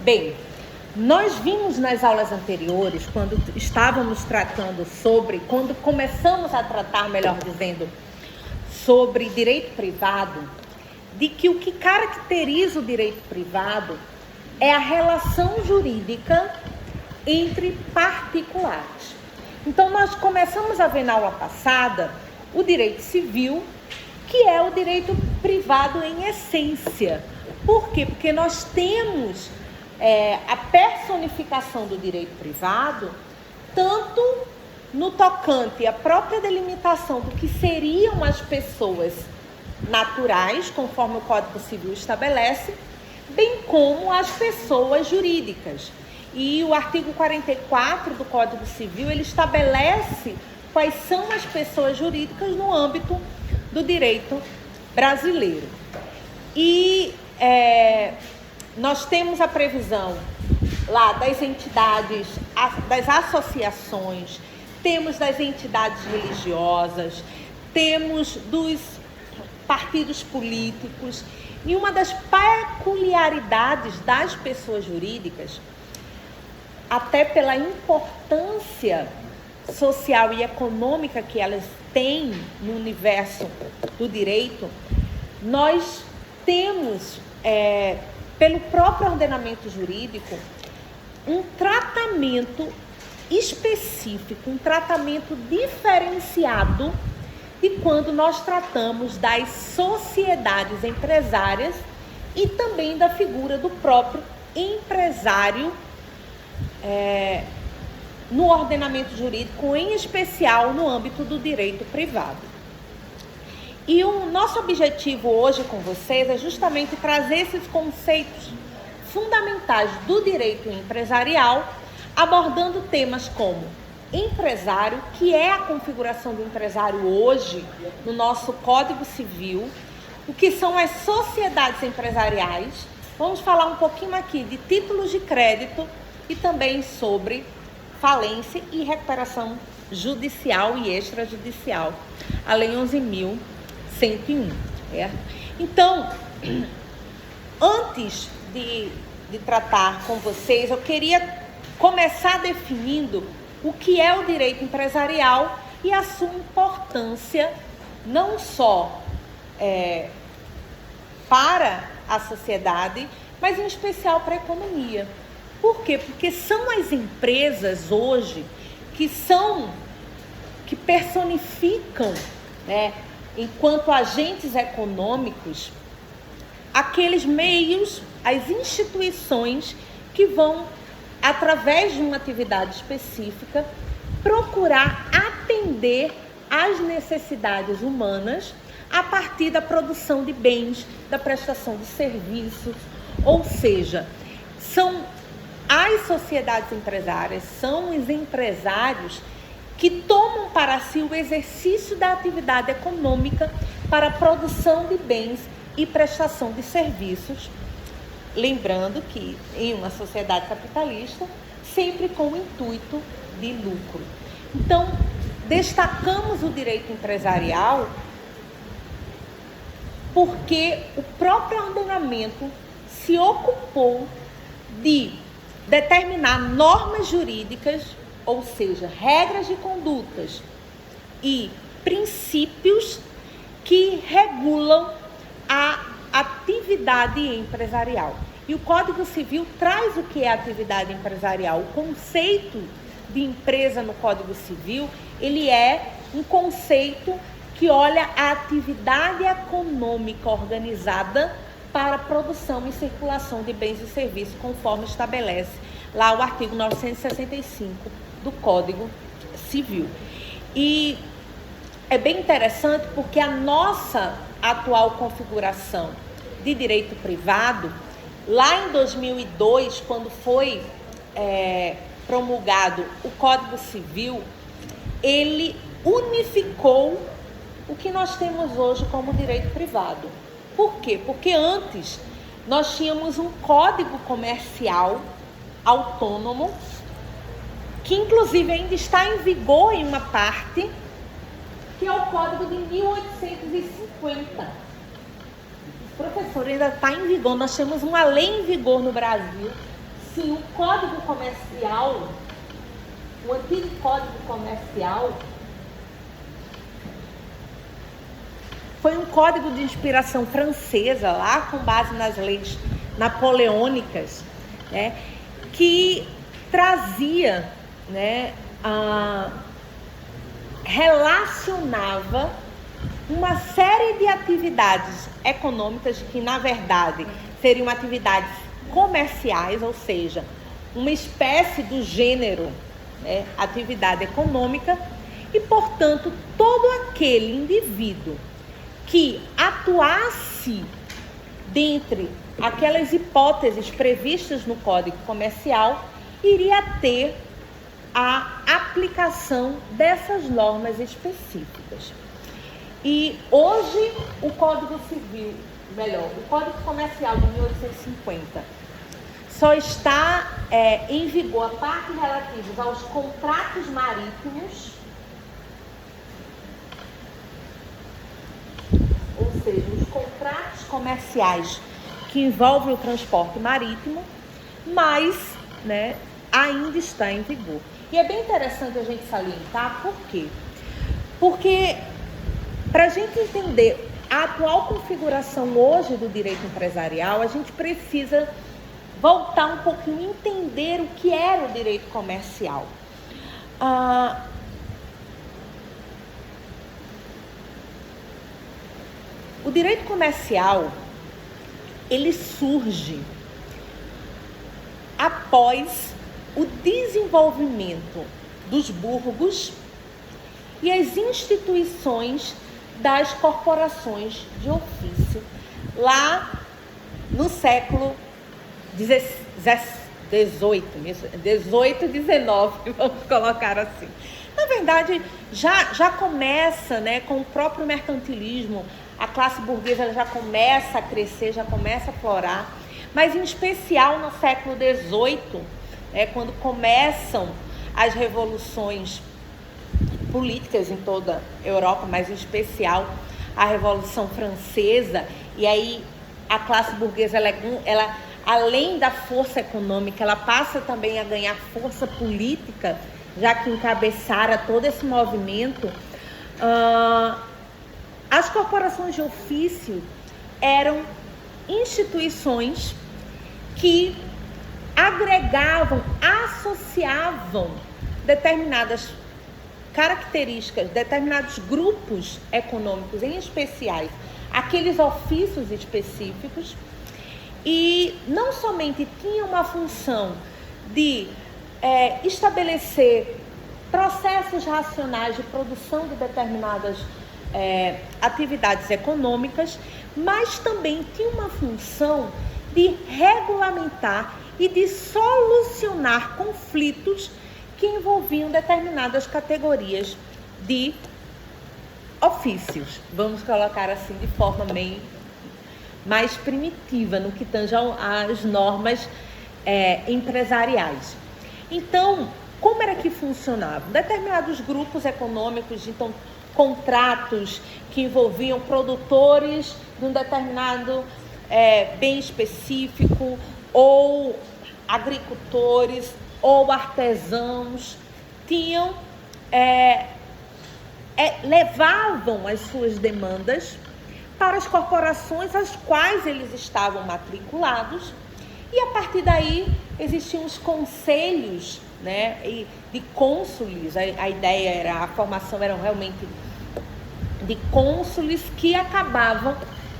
Bem, nós vimos nas aulas anteriores, quando estávamos tratando sobre, quando começamos a tratar, melhor dizendo, sobre direito privado, de que o que caracteriza o direito privado é a relação jurídica entre particulares. Então, nós começamos a ver na aula passada o direito civil, que é o direito privado em essência. Por quê? Porque nós temos a personificação do direito privado, tanto no tocante à própria delimitação do que seriam as pessoas naturais, conforme o Código Civil estabelece, bem como as pessoas jurídicas. E o artigo 44 do Código Civil, ele estabelece quais são as pessoas jurídicas no âmbito do direito brasileiro. E nós temos a previsão lá das entidades, das associações, temos das entidades religiosas, temos dos partidos políticos. E uma das peculiaridades das pessoas jurídicas, até pela importância social e econômica que elas têm no universo do direito, nós temos, pelo próprio ordenamento jurídico, um tratamento específico, um tratamento diferenciado de quando nós tratamos das sociedades empresárias e também da figura do próprio empresário no ordenamento jurídico, em especial no âmbito do direito privado. E o nosso objetivo hoje com vocês é justamente trazer esses conceitos fundamentais do direito empresarial, abordando temas como empresário, que é a configuração do empresário hoje no nosso Código Civil, o que são as sociedades empresariais. Vamos falar um pouquinho aqui de títulos de crédito e também sobre falência e recuperação judicial e extrajudicial, a Lei 11.101. Então, antes de tratar com vocês, eu queria começar definindo o que é o direito empresarial e a sua importância, não só para a sociedade, mas em especial para a economia. Por quê? Porque são as empresas hoje que personificam, enquanto agentes econômicos, aqueles meios, as instituições que vão, através de uma atividade específica, procurar atender às necessidades humanas a partir da produção de bens, da prestação de serviços. Ou seja, são as sociedades empresárias, são os empresários que tomam para si o exercício da atividade econômica para a produção de bens e prestação de serviços. Lembrando que em uma sociedade capitalista, sempre com o intuito de lucro. Então, destacamos o direito empresarial porque o próprio ordenamento se ocupou de determinar normas jurídicas, ou seja, regras de condutas e princípios que regulam a atividade empresarial. E o Código Civil traz o que é atividade empresarial. O conceito de empresa no Código Civil, ele é um conceito que olha a atividade econômica organizada para a produção e circulação de bens e serviços, conforme estabelece lá o artigo 965 do Código Civil. E é bem interessante porque a nossa atual configuração de direito privado, lá em 2002, quando foi promulgado o Código Civil, ele unificou o que nós temos hoje como direito privado. Por quê? Porque antes nós tínhamos um código comercial autônomo, que inclusive ainda está em vigor em uma parte, que é o Código de 1850. Professor, ainda está em vigor. Nós temos uma lei em vigor no Brasil, Sim, o Código Comercial, o antigo Código Comercial, foi um código de inspiração francesa, lá com base nas leis napoleônicas, né, que trazia, né, relacionava uma série de atividades econômicas que, na verdade, seriam atividades comerciais, ou seja, uma espécie do gênero, né, atividade econômica, e, portanto, todo aquele indivíduo que atuasse dentre aquelas hipóteses previstas no Código Comercial iria ter a aplicação dessas normas específicas. E hoje o Código Comercial de 1850 só está em vigor a parte relativa aos contratos marítimos, ou seja, os contratos comerciais que envolvem o transporte marítimo, mas, né, ainda está em vigor. E é bem interessante a gente salientar, por quê? Porque, para a gente entender a atual configuração hoje do direito empresarial, a gente precisa voltar um pouquinho e entender o que era o direito comercial. O direito comercial, ele surge após o desenvolvimento dos burgos e as instituições das corporações de ofício, lá no século XVIII, vamos colocar assim. Na verdade, já começa, né, com o próprio mercantilismo, a classe burguesa ela já começa a crescer, já começa a florar, mas em especial no século XVIII, quando começam as revoluções políticas em toda a Europa, mas em especial a Revolução Francesa, e aí a classe burguesa, ela além da força econômica, ela passa também a ganhar força política, já que encabeçara todo esse movimento. As corporações de ofício eram instituições que agregavam, associavam determinadas características, determinados grupos econômicos em especiais, aqueles ofícios específicos, e não somente tinha uma função de estabelecer processos racionais de produção de determinadas atividades econômicas, mas também tinha uma função de regulamentar e de solucionar conflitos que envolviam determinadas categorias de ofícios, vamos colocar assim de forma meio mais primitiva no que tange às normas empresariais. Então, como era que funcionavam? Determinados grupos econômicos, então, contratos que envolviam produtores de um determinado bem específico, ou agricultores, ou artesãos, levavam as suas demandas para as corporações às quais eles estavam matriculados, e a partir daí existiam os conselhos, né, de cônsules. A ideia a formação era realmente de cônsules que acabavam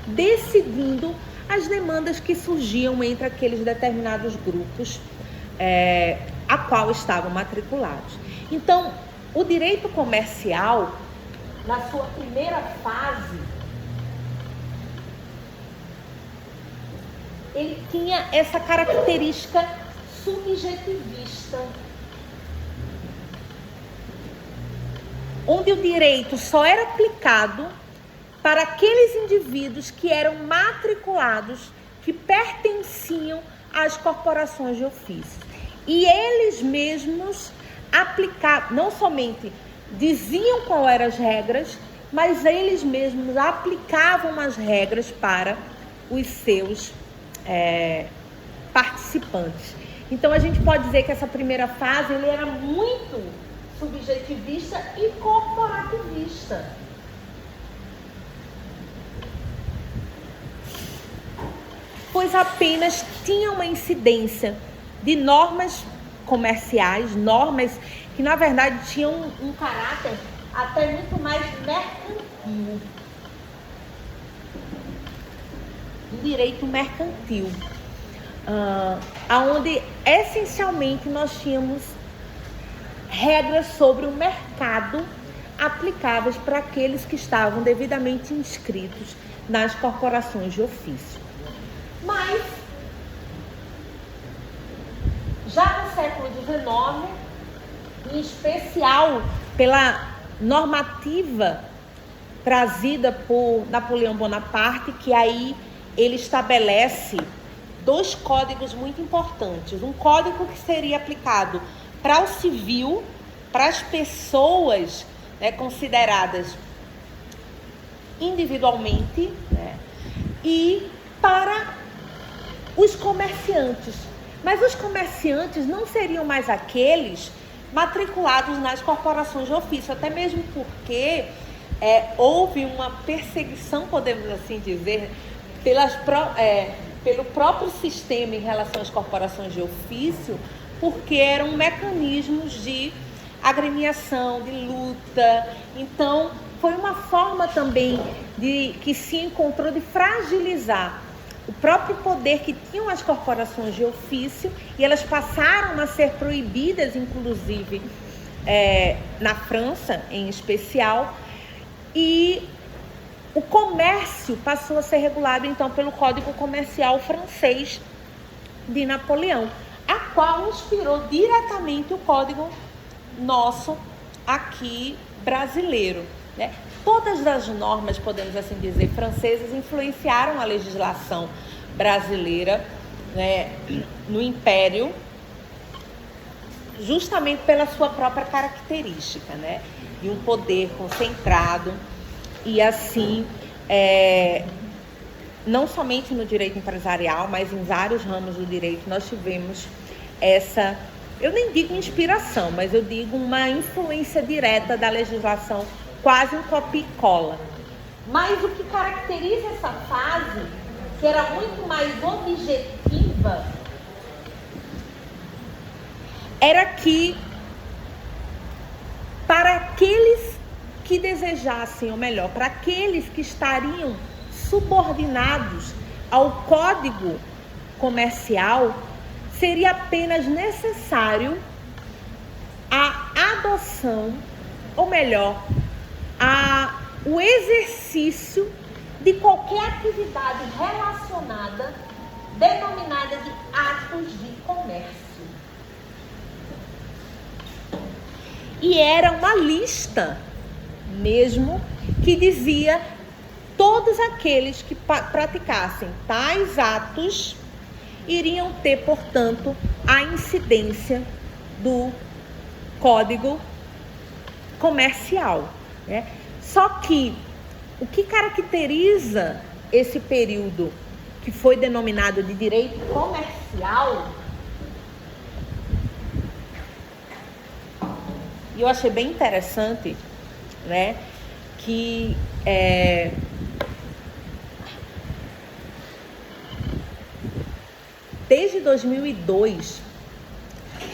decidindo as demandas que surgiam entre aqueles determinados grupos a qual estavam matriculados. Então, o direito comercial, na sua primeira fase, ele tinha essa característica subjetivista, onde o direito só era aplicado para aqueles indivíduos que eram matriculados, que pertenciam às corporações de ofício. E eles mesmos aplicavam, não somente diziam quais eram as regras, mas eles mesmos aplicavam as regras para os seus participantes. Então a gente pode dizer que essa primeira fase ele era muito subjetivista e corporativista. Pois apenas tinha uma incidência de normas comerciais, normas que na verdade tinham um caráter até muito mais mercantil. Um direito mercantil. Onde essencialmente nós tínhamos regras sobre o mercado aplicáveis para aqueles que estavam devidamente inscritos nas corporações de ofício. Mas, já no século XIX, em especial pela normativa trazida por Napoleão Bonaparte, que aí ele estabelece 2 códigos muito importantes. Um código que seria aplicado para o civil, para as pessoas, né, consideradas individualmente, né, e para os comerciantes. Mas os comerciantes não seriam mais aqueles matriculados nas corporações de ofício, até mesmo porque houve uma perseguição, podemos assim dizer, pelo próprio sistema em relação às corporações de ofício, porque eram mecanismos de agremiação, de luta. Então, foi uma forma também que se encontrou de fragilizar o próprio poder que tinham as corporações de ofício, e elas passaram a ser proibidas, inclusive na França em especial, e o comércio passou a ser regulado então pelo Código Comercial francês de Napoleão, a qual inspirou diretamente o código nosso aqui brasileiro, né? Todas as normas, podemos assim dizer, francesas influenciaram a legislação brasileira, né, no Império, justamente pela sua própria característica, né, de um poder concentrado. E assim, não somente no direito empresarial, mas em vários ramos do direito, nós tivemos essa, eu nem digo inspiração, mas eu digo uma influência direta da legislação, quase um copia e cola. Mas o que caracteriza essa fase, que era muito mais objetiva, era que, para aqueles que desejassem, ou melhor, para aqueles que estariam subordinados ao Código Comercial, seria apenas necessário a adoção, ou melhor, o exercício de qualquer atividade relacionada, denominada de atos de comércio. E era uma lista mesmo que dizia todos aqueles que praticassem tais atos iriam ter, portanto, a incidência do Código Comercial, né? Só que o que caracteriza esse período que foi denominado de direito comercial, e eu achei bem interessante, né, que desde 2002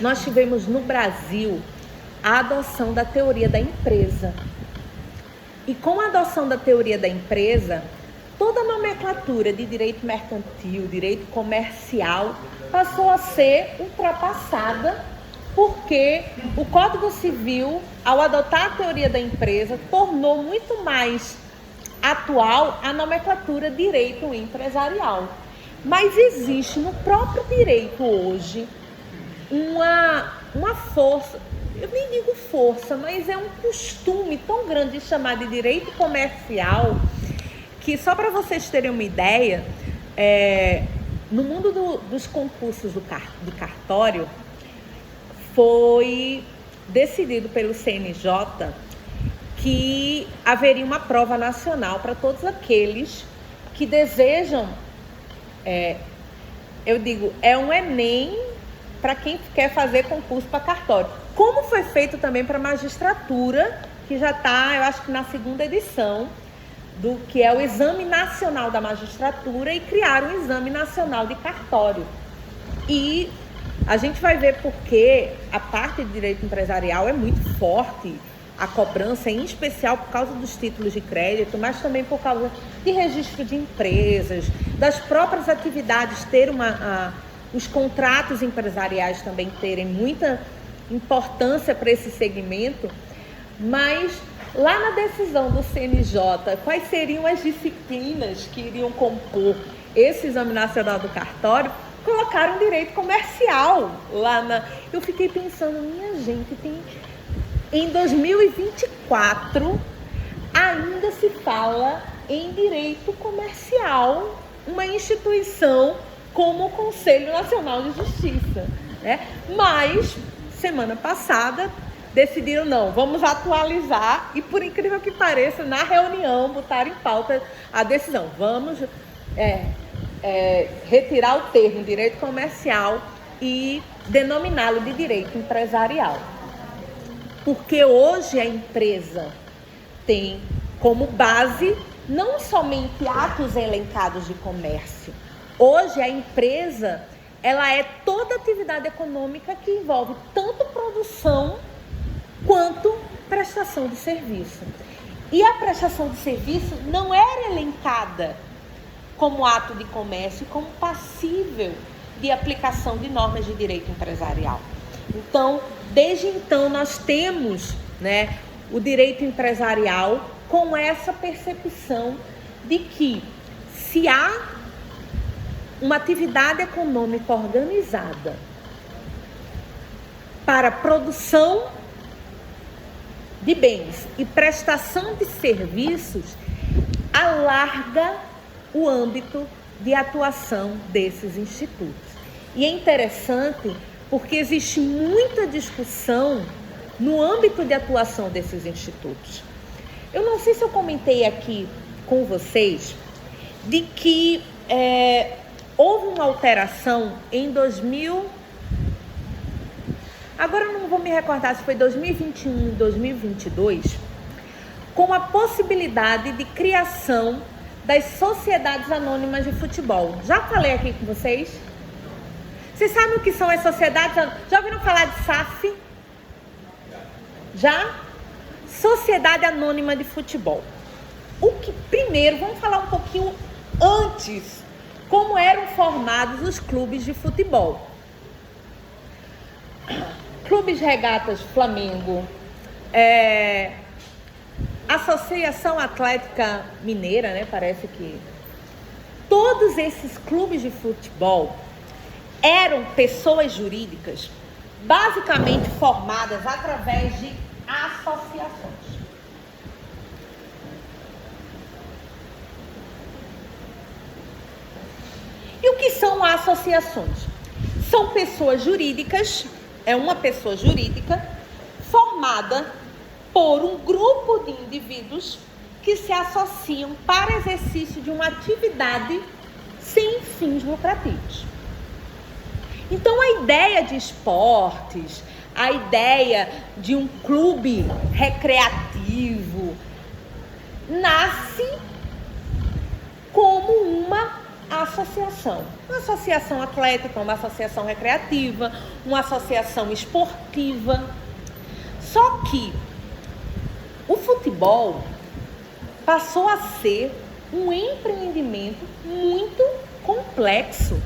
nós tivemos no Brasil a adoção da teoria da empresa. E com a adoção da teoria da empresa, toda a nomenclatura de direito mercantil, direito comercial, passou a ser ultrapassada, porque o Código Civil, ao adotar a teoria da empresa, tornou muito mais atual a nomenclatura direito empresarial. Mas existe no próprio direito hoje uma força, eu nem digo força, mas é um costume tão grande de chamar de direito comercial, que só para vocês terem uma ideia, no mundo dos concursos de cartório, foi decidido pelo CNJ que haveria uma prova nacional para todos aqueles que desejam, eu digo, é um Enem para quem quer fazer concurso para cartório. Como foi feito também para a magistratura, que já está, eu acho que na 2ª edição, do que é o Exame Nacional da Magistratura, e criaram um Exame Nacional de Cartório. E a gente vai ver porque a parte de direito empresarial é muito forte, a cobrança, em especial por causa dos títulos de crédito, mas também por causa de registro de empresas, das próprias atividades, os contratos empresariais também terem muita importância para esse segmento. Mas lá na decisão do CNJ, quais seriam as disciplinas que iriam compor esse Exame Nacional do Cartório, colocaram direito comercial lá na... Eu fiquei pensando, minha gente, em 2024 ainda se fala em direito comercial, uma instituição como o Conselho Nacional de Justiça, né? Mas, semana passada, decidiram, não, vamos atualizar, e por incrível que pareça, na reunião, botaram em pauta a decisão, vamos retirar o termo direito comercial e denominá-lo de direito empresarial. Porque hoje a empresa tem como base não somente atos elencados de comércio. Hoje a empresa, ela é toda atividade econômica que envolve tanto produção quanto prestação de serviço. E a prestação de serviço não era elencada como ato de comércio, como passível de aplicação de normas de direito empresarial. Então, desde então, nós temos, né, o direito empresarial com essa percepção de que se há uma atividade econômica organizada para produção de bens e prestação de serviços, alarga o âmbito de atuação desses institutos. E é interessante porque existe muita discussão no âmbito de atuação desses institutos. Eu não sei se eu comentei aqui com vocês de que houve uma alteração em 2000, agora eu não vou me recordar se foi 2021 ou 2022, com a possibilidade de criação das sociedades anônimas de futebol. Já falei aqui com vocês? Vocês sabem o que são as sociedades? Já ouviram falar de SAF? Já? Sociedade Anônima de Futebol. Primeiro, vamos falar um pouquinho antes, como eram formados os clubes de futebol. Clubes Regatas Flamengo, Associação Atlética Mineira, né? Parece que todos esses clubes de futebol eram pessoas jurídicas basicamente formadas através de associações. E o que são associações? São pessoas jurídicas, é uma pessoa jurídica formada por um grupo de indivíduos que se associam para exercício de uma atividade sem fins lucrativos. Então, a ideia de esportes, a ideia de um clube recreativo, nasce como uma associação. Uma associação atlética, uma associação recreativa, uma associação esportiva. Só que o futebol passou a ser um empreendimento muito complexo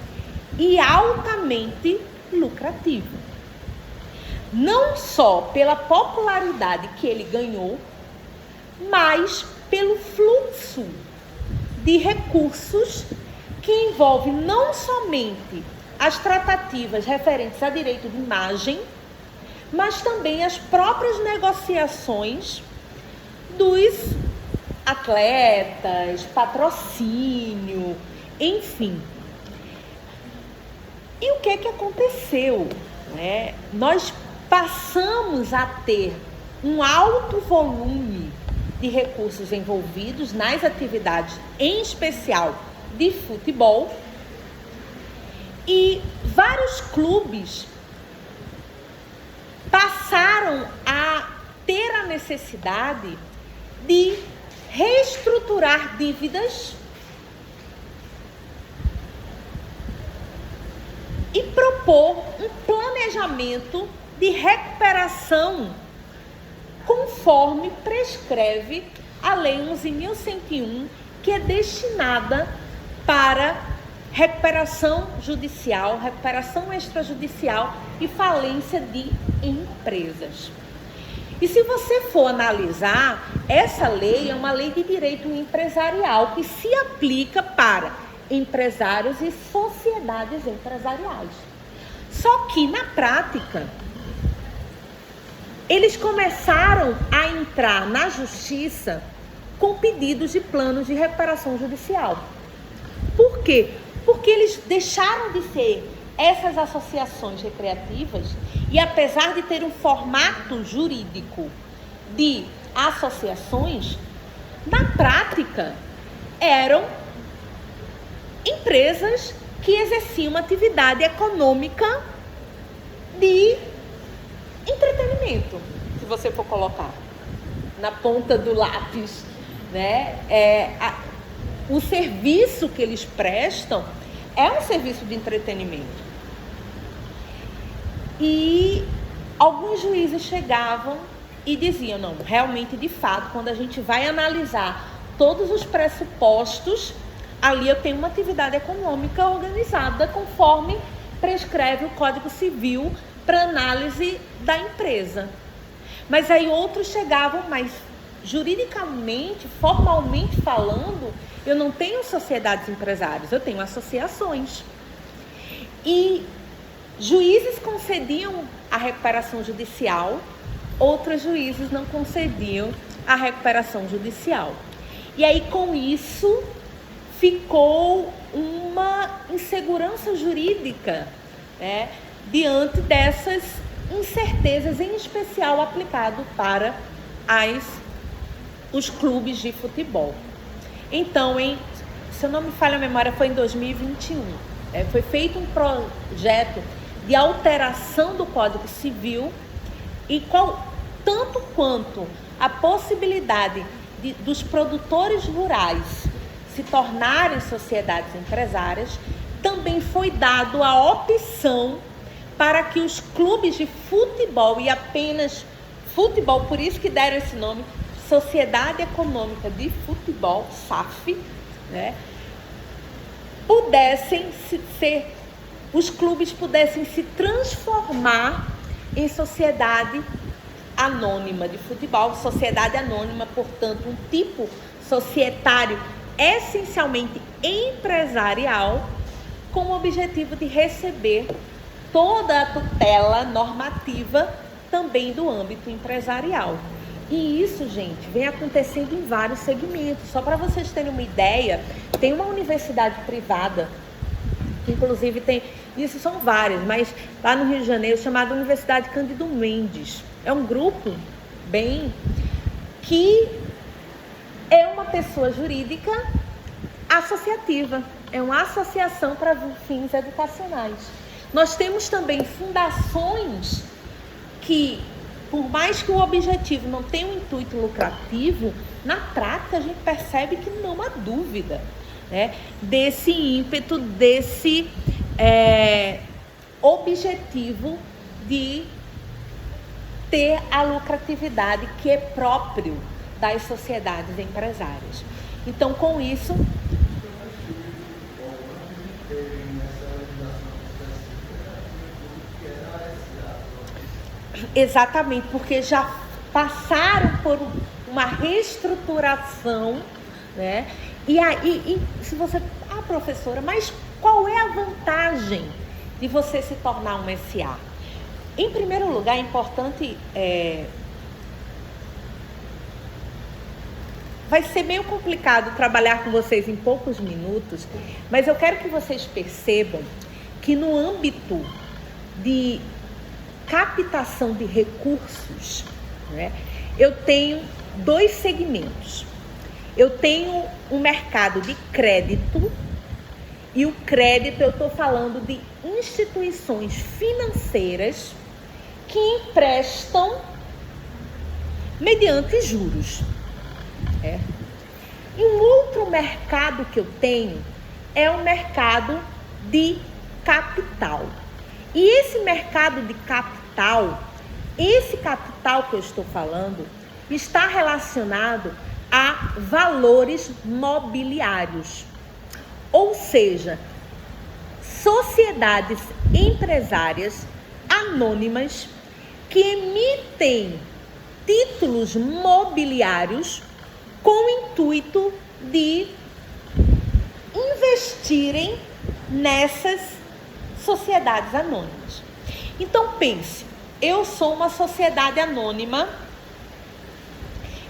e altamente lucrativo. Não só pela popularidade que ele ganhou, mas pelo fluxo de recursos que envolve não somente as tratativas referentes a direito de imagem, mas também as próprias negociações dos atletas, patrocínio, enfim. E o que aconteceu? Nós passamos a ter um alto volume de recursos envolvidos nas atividades, em especial de futebol, e vários clubes necessidade de reestruturar dívidas e propor um planejamento de recuperação conforme prescreve a Lei 11.101, que é destinada para recuperação judicial, recuperação extrajudicial e falência de empresas. E se você for analisar, essa lei é uma lei de direito empresarial que se aplica para empresários e sociedades empresariais. Só que, na prática, eles começaram a entrar na justiça com pedidos de planos de recuperação judicial. Por quê? Porque eles deixaram de ser essas associações recreativas e, apesar de ter um formato jurídico de associações, na prática eram empresas que exerciam uma atividade econômica de entretenimento, se você for colocar na ponta do lápis, né? O serviço que eles prestam é um serviço de entretenimento. E alguns juízes chegavam e diziam, não, realmente, de fato, quando a gente vai analisar todos os pressupostos, ali eu tenho uma atividade econômica organizada conforme prescreve o Código Civil para análise da empresa. Mas aí outros chegavam, mas juridicamente, formalmente falando, eu não tenho sociedades empresárias, eu tenho associações. E juízes concediam a recuperação judicial, outros juízes não concediam a recuperação judicial. E aí, com isso, ficou uma insegurança jurídica, né, diante dessas incertezas, em especial aplicado para os clubes de futebol. Então, se eu não me falha a memória, foi em 2021. Foi feito um projeto de alteração do Código Civil e tanto quanto a possibilidade dos produtores rurais se tornarem sociedades empresárias, também foi dado a opção para que os clubes de futebol, e apenas futebol, por isso que deram esse nome, Sociedade Econômica de Futebol, SAF, né, os clubes pudessem se transformar em sociedade anônima de futebol, sociedade anônima, portanto, um tipo societário essencialmente empresarial, com o objetivo de receber toda a tutela normativa também do âmbito empresarial. E isso, gente, vem acontecendo em vários segmentos. Só para vocês terem uma ideia, tem uma universidade privada, que inclusive tem, isso são várias, mas lá no Rio de Janeiro, chamada Universidade Cândido Mendes. É um grupo que é uma pessoa jurídica associativa, é uma associação para fins educacionais. Nós temos também fundações que, por mais que o objetivo não tenha um intuito lucrativo, na prática a gente percebe que não há dúvida, né, desse ímpeto, desse objetivo de ter a lucratividade que é próprio das sociedades empresárias. Então, com isso, exatamente, porque já passaram por uma reestruturação, né? E aí, se você... professora, mas qual é a vantagem de você se tornar um SA? Em primeiro lugar, é importante... Vai ser meio complicado trabalhar com vocês em poucos minutos, mas eu quero que vocês percebam que no âmbito de captação de recursos, né, eu tenho dois segmentos. Eu tenho um mercado de crédito, e o crédito eu estou falando de instituições financeiras que emprestam mediante juros. E um outro mercado que eu tenho é o mercado de capital. E esse mercado de capital, esse capital que eu estou falando, está relacionado a valores mobiliários. Ou seja, sociedades empresárias anônimas que emitem títulos mobiliários com o intuito de investirem nessas sociedades anônimas. Então pense, eu sou uma sociedade anônima,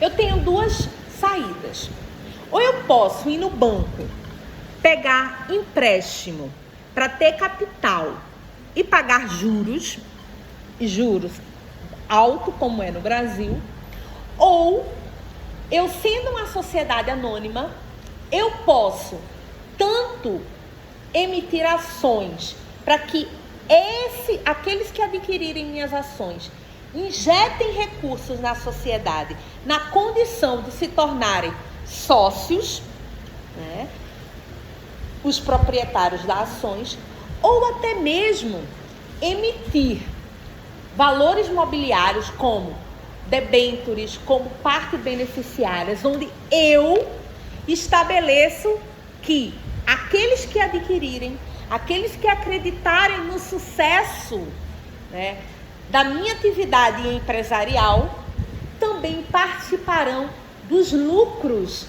eu tenho duas saídas. Ou eu posso ir no banco, pegar empréstimo para ter capital e pagar juros alto, como é no Brasil, ou eu, sendo uma sociedade anônima, eu posso tanto emitir ações para que aqueles que adquirirem minhas ações injetem recursos na sociedade, na condição de se tornarem sócios, né, os proprietários das ações, ou até mesmo emitir valores mobiliários como debêntures, como parte beneficiárias, onde eu estabeleço que aqueles que adquirirem, aqueles que acreditarem no sucesso, né, da minha atividade empresarial, também participarão dos lucros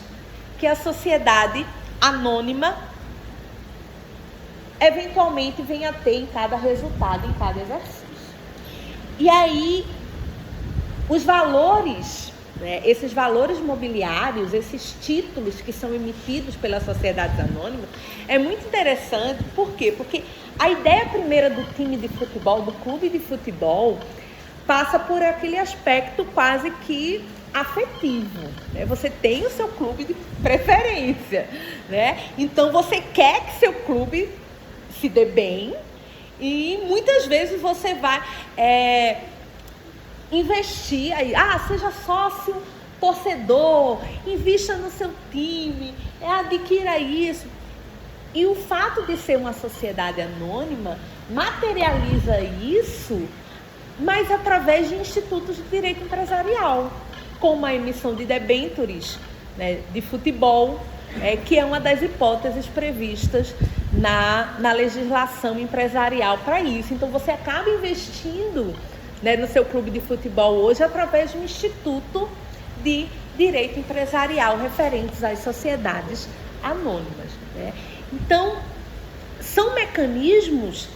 que a sociedade anônima eventualmente venha a ter em cada resultado, em cada exercício. E aí, os valores, né, esses valores mobiliários, esses títulos que são emitidos pelas sociedades anônimas, é muito interessante. Por quê? Porque a ideia primeira do time de futebol, do clube de futebol, passa por aquele aspecto quase que afetivo, né? Você tem o seu clube de preferência, né? Então você quer que seu clube se dê bem e muitas vezes você vai investir aí, seja sócio, torcedor, invista no seu time, adquira isso. E o fato de ser uma sociedade anônima materializa isso, mas através de institutos de direito empresarial, como a emissão de debêntures, né, de futebol, que é uma das hipóteses previstas na legislação empresarial para isso. Então você acaba investindo, né, no seu clube de futebol hoje através de um instituto de direito empresarial referentes às sociedades anônimas, né? Então, são mecanismos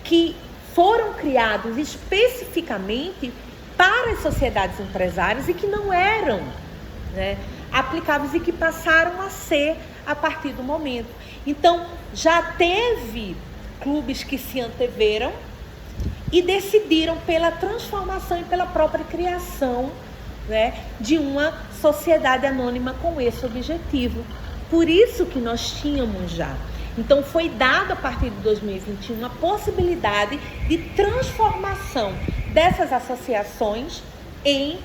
que foram criados especificamente para as sociedades empresárias e que não eram, né, aplicáveis e que passaram a ser a partir do momento. Então, já teve clubes que se anteveram e decidiram pela transformação e pela própria criação, né, de uma sociedade anônima com esse objetivo. Por isso que nós tínhamos já. Então, foi dado a partir de 2021 a possibilidade de transformação dessas associações em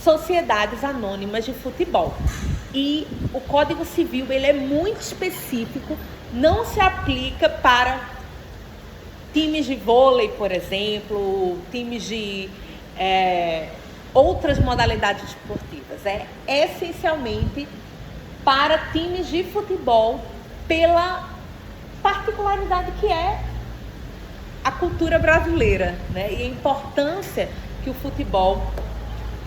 sociedades anônimas de futebol. E o Código Civil, ele é muito específico, não se aplica para times de vôlei, por exemplo, times de outras modalidades esportivas. É essencialmente para times de futebol, pela particularidade que é a cultura brasileira, né? E a importância que o futebol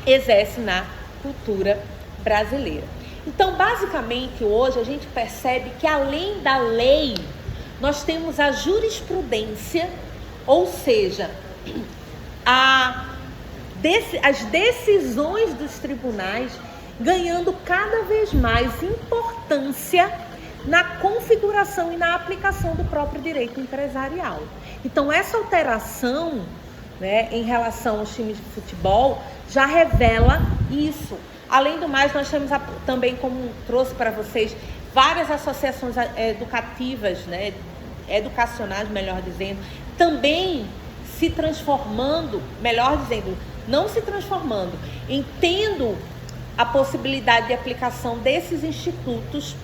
exerce na cultura brasileira. Então, basicamente, hoje a gente percebe que além da lei, nós temos a jurisprudência, ou seja, as decisões dos tribunais ganhando cada vez mais importância na configuração e na aplicação do próprio direito empresarial. Então, essa alteração, né, em relação aos times de futebol já revela isso. Além do mais, nós temos também, como trouxe para vocês, várias associações educativas, né, educacionais, melhor dizendo, também se transformando, melhor dizendo, não se transformando, tendo a possibilidade de aplicação desses institutos,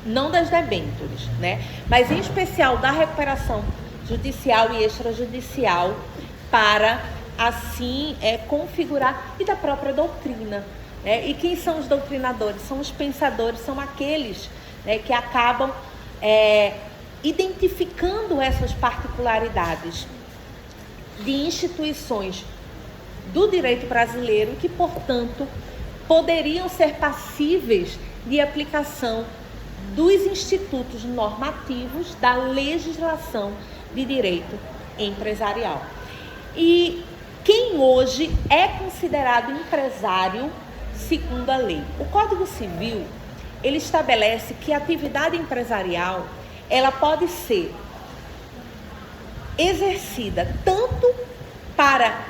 não das debêntures, né? Mas em especial da recuperação judicial e extrajudicial, para assim configurar, e da própria doutrina, né? E quem são os doutrinadores? São os pensadores, são aqueles, né, que acabam identificando essas particularidades de instituições do direito brasileiro que, portanto, poderiam ser passíveis de aplicação dos institutos normativos da legislação de direito empresarial. E quem hoje é considerado empresário segundo a lei? O Código Civil, ele estabelece que a atividade empresarial, ela pode ser exercida tanto para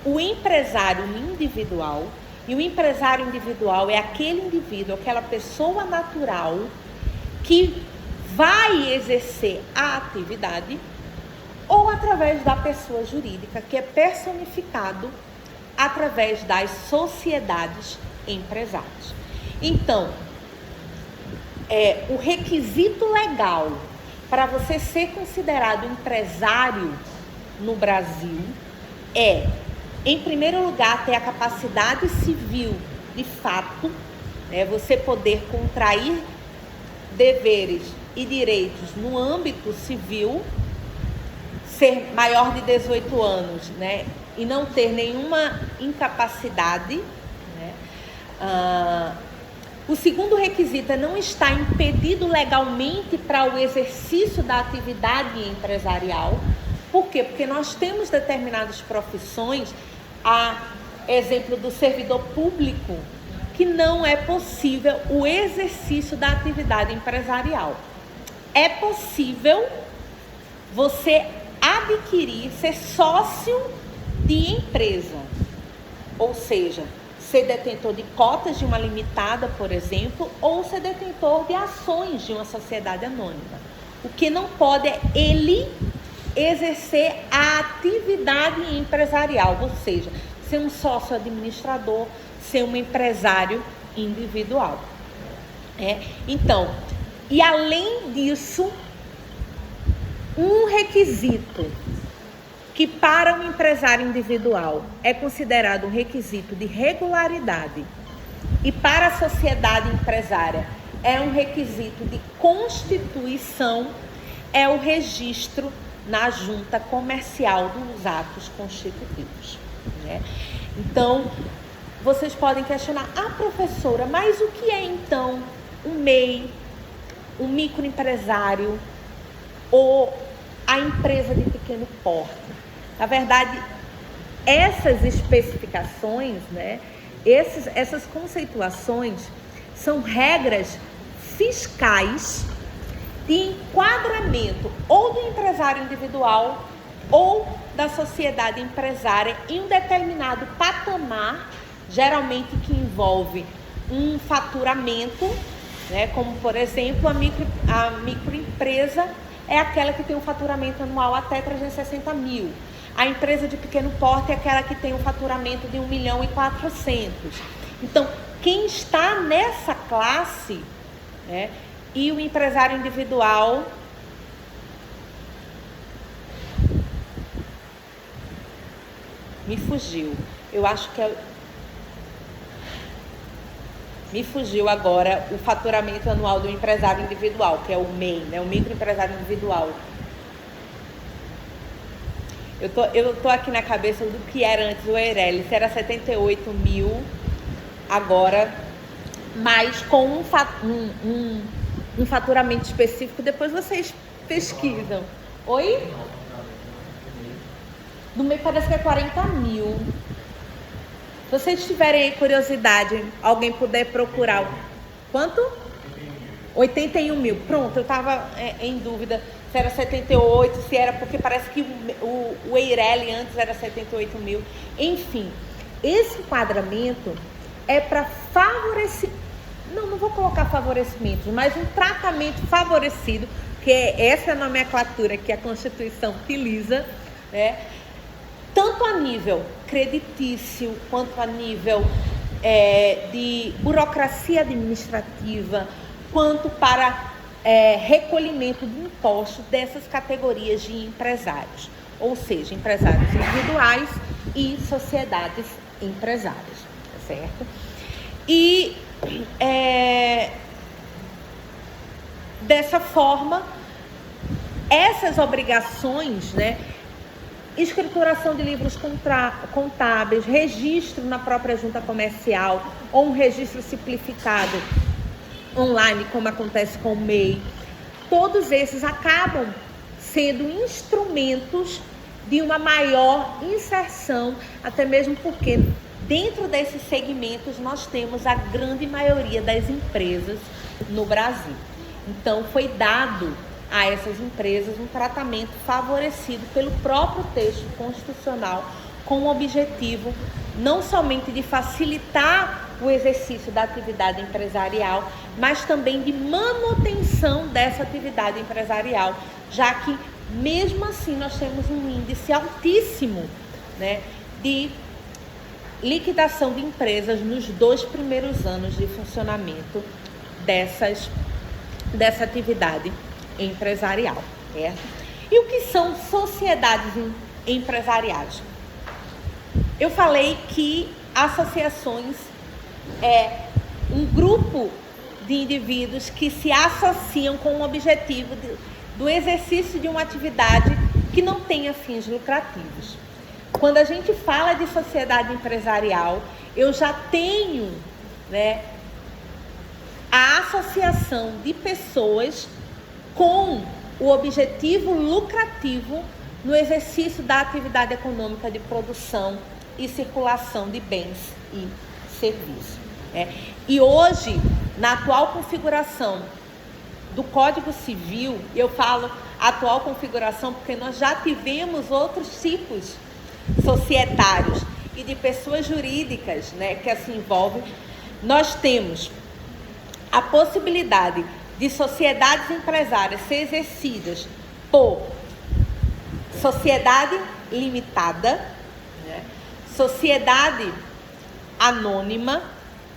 o empresário individual, e o empresário individual é aquele indivíduo, aquela pessoa natural que vai exercer a atividade, ou através da pessoa jurídica, que é personificado através das sociedades empresárias. Então, o requisito legal para você ser considerado empresário no Brasil é, em primeiro lugar, ter a capacidade civil de fato, né, você poder contrair deveres e direitos no âmbito civil, ser maior de 18 anos, né, e não ter nenhuma incapacidade, né. O segundo requisito é não estar impedido legalmente para o exercício da atividade empresarial. Por quê? Porque nós temos determinadas profissões, a exemplo do servidor público, que não é possível o exercício da atividade empresarial. É possível você adquirir, ser sócio de empresa, ou seja, ser detentor de cotas de uma limitada, por exemplo, ou ser detentor de ações de uma sociedade anônima. O que não pode é ele exercer a atividade empresarial, ou seja, ser um sócio administrador, ser um empresário individual. Então, e além disso, um requisito que para um empresário individual é considerado um requisito de regularidade e para a sociedade empresária é um requisito de constituição, é o registro na junta comercial dos atos constitutivos, né? Então, vocês podem questionar, professora, mas o que é então um MEI, um microempresário ou a empresa de pequeno porte? Na verdade, essas especificações, né, essas conceituações são regras fiscais de enquadramento ou do empresário individual ou da sociedade empresária em um determinado patamar, geralmente que envolve um faturamento, né, como por exemplo a microempresa é aquela que tem um faturamento anual até 360 mil. A empresa de pequeno porte é aquela que tem um faturamento de 1.400.000. Então, quem está nessa classe, né, e o empresário individual me fugiu. Eu acho que me fugiu agora o faturamento anual do empresário individual, que é o MEI, né, o microempresário individual. Eu tô aqui na cabeça do que era antes o EIRELI, se era 78 mil, agora, mas com um faturamento específico, depois vocês pesquisam. Oi? Do MEI parece que é 40 mil. Se vocês tiverem curiosidade, alguém puder procurar. Quanto? 81 mil. Pronto, eu estava em dúvida se era 78, se era porque parece que o EIRELI antes era 78 mil. Enfim, esse enquadramento é para favorecer, não vou colocar favorecimento, mas um tratamento favorecido, que essa é a nomenclatura que a Constituição utiliza, né, tanto a nível creditício, quanto a nível de burocracia administrativa, quanto para recolhimento de impostos dessas categorias de empresários, ou seja, empresários individuais e sociedades empresárias, tá certo? E dessa forma, essas obrigações, né, escrituração de livros contábeis, registro na própria junta comercial ou um registro simplificado online, como acontece com o MEI, todos esses acabam sendo instrumentos de uma maior inserção, até mesmo porque dentro desses segmentos nós temos a grande maioria das empresas no Brasil. Então foi dado a essas empresas um tratamento favorecido pelo próprio texto constitucional, com o objetivo não somente de facilitar o exercício da atividade empresarial, mas também de manutenção dessa atividade empresarial, já que mesmo assim nós temos um índice altíssimo, né, de liquidação de empresas nos 2 primeiros anos de funcionamento dessa atividade empresarial, certo? E o que são sociedades empresariais? Eu falei que associações é um grupo de indivíduos que se associam com o objetivo do exercício de uma atividade que não tenha fins lucrativos. Quando a gente fala de sociedade empresarial, eu já tenho, né, a associação de pessoas com o objetivo lucrativo no exercício da atividade econômica de produção e circulação de bens e serviços. E hoje, na atual configuração do Código Civil, eu falo atual configuração porque nós já tivemos outros tipos societários e de pessoas jurídicas, né, que assim envolvem. Nós temos a possibilidade de sociedades empresárias ser exercidas por sociedade limitada, né, sociedade anônima,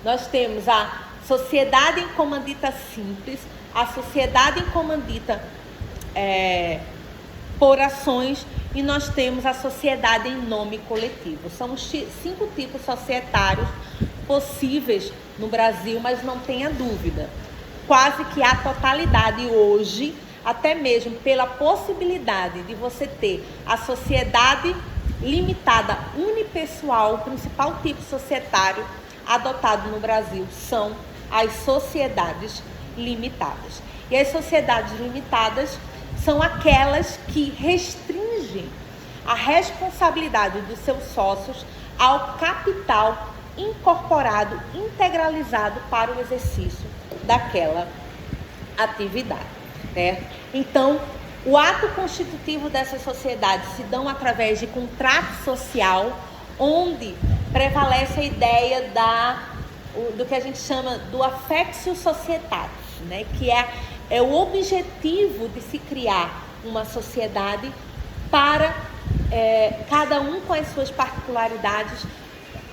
nós temos a sociedade em comandita simples, a sociedade em comandita por ações, e nós temos a sociedade em nome coletivo. São os 5 tipos societários possíveis no Brasil, mas não tenha dúvida, quase que a totalidade hoje, até mesmo pela possibilidade de você ter a sociedade limitada unipessoal, o principal tipo societário adotado no Brasil são as sociedades limitadas. E as sociedades limitadas são aquelas que restringem a responsabilidade dos seus sócios ao capital incorporado, integralizado para o exercício daquela atividade, né? Então, o ato constitutivo dessas sociedades se dão através de contrato social, onde prevalece a ideia do que a gente chama do affectio societatis, né? Que é o objetivo de se criar uma sociedade para cada um com as suas particularidades,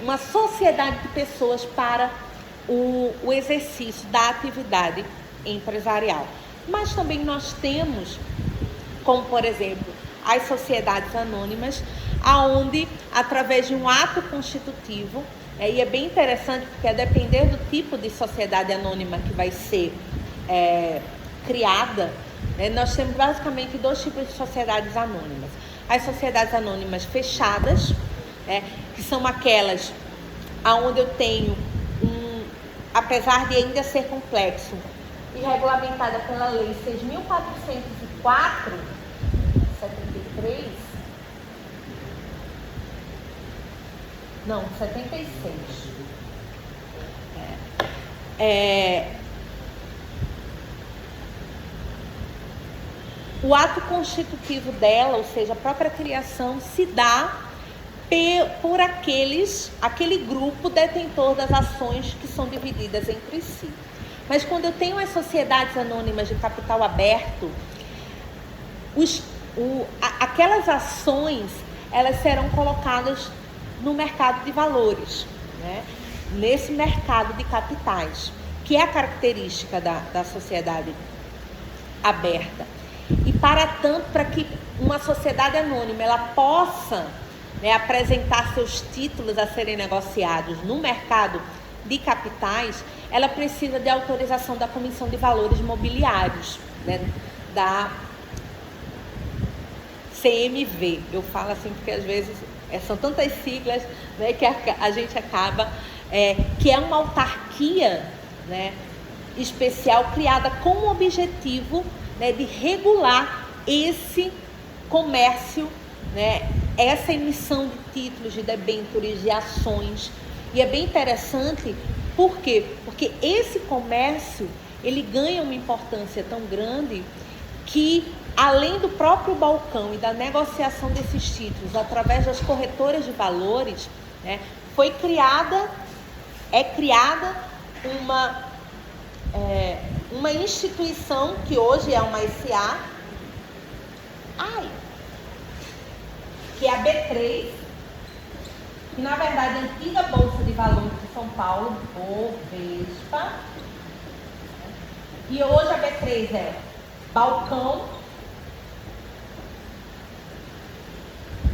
uma sociedade de pessoas para o exercício da atividade empresarial. Mas também nós temos, como por exemplo, as sociedades anônimas, aonde através de um ato constitutivo, e é bem interessante porque a depender do tipo de sociedade anônima que vai ser criada, né, nós temos basicamente 2 tipos de sociedades anônimas. As sociedades anônimas fechadas, né, que são aquelas onde eu tenho, apesar de ainda ser complexo e regulamentada pela Lei 6.404, 73, não, 76. O ato constitutivo dela, ou seja, a própria criação, se dá por aquele grupo detentor das ações que são divididas entre si. Mas quando eu tenho as sociedades anônimas de capital aberto, aquelas ações, elas serão colocadas no mercado de valores, né? Nesse mercado de capitais, que é a característica da sociedade aberta. E para tanto, para que uma sociedade anônima ela possa, né, apresentar seus títulos a serem negociados no mercado de capitais, ela precisa de autorização da Comissão de Valores Mobiliários, né, da CMV. Eu falo assim porque às vezes são tantas siglas, né, que a gente acaba, que é uma autarquia, né, especial criada com o objetivo, né, de regular esse comércio, né, essa emissão de títulos, de debêntures, de ações. E é bem interessante, por quê? Porque esse comércio, ele ganha uma importância tão grande que, além do próprio balcão e da negociação desses títulos através das corretoras de valores, né, é criada uma instituição que hoje é uma SA, que é a B3, que na verdade é a antiga Bolsa de Valores de São Paulo, Bovespa, e hoje a B3 é Balcão,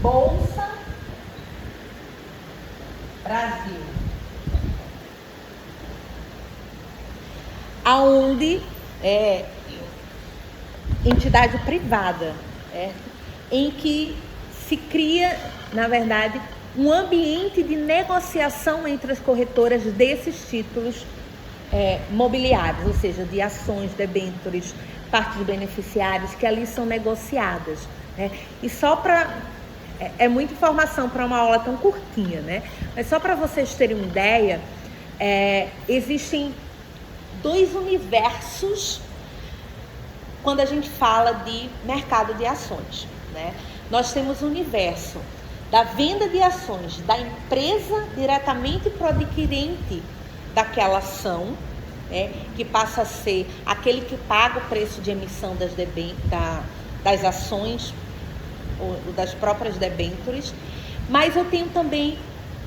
Bolsa Brasil, aonde entidade privada, em que se cria, na verdade, um ambiente de negociação entre as corretoras desses títulos mobiliários, ou seja, de ações, debêntures, partes beneficiárias que ali são negociadas, né? E só para... É muita informação para uma aula tão curtinha, né? Mas só para vocês terem uma ideia, existem dois universos quando a gente fala de mercado de ações, né? Nós temos o universo da venda de ações da empresa diretamente para o adquirente daquela ação, né? Que passa a ser aquele que paga o preço de emissão das ações ou das próprias debêntures. Mas eu tenho também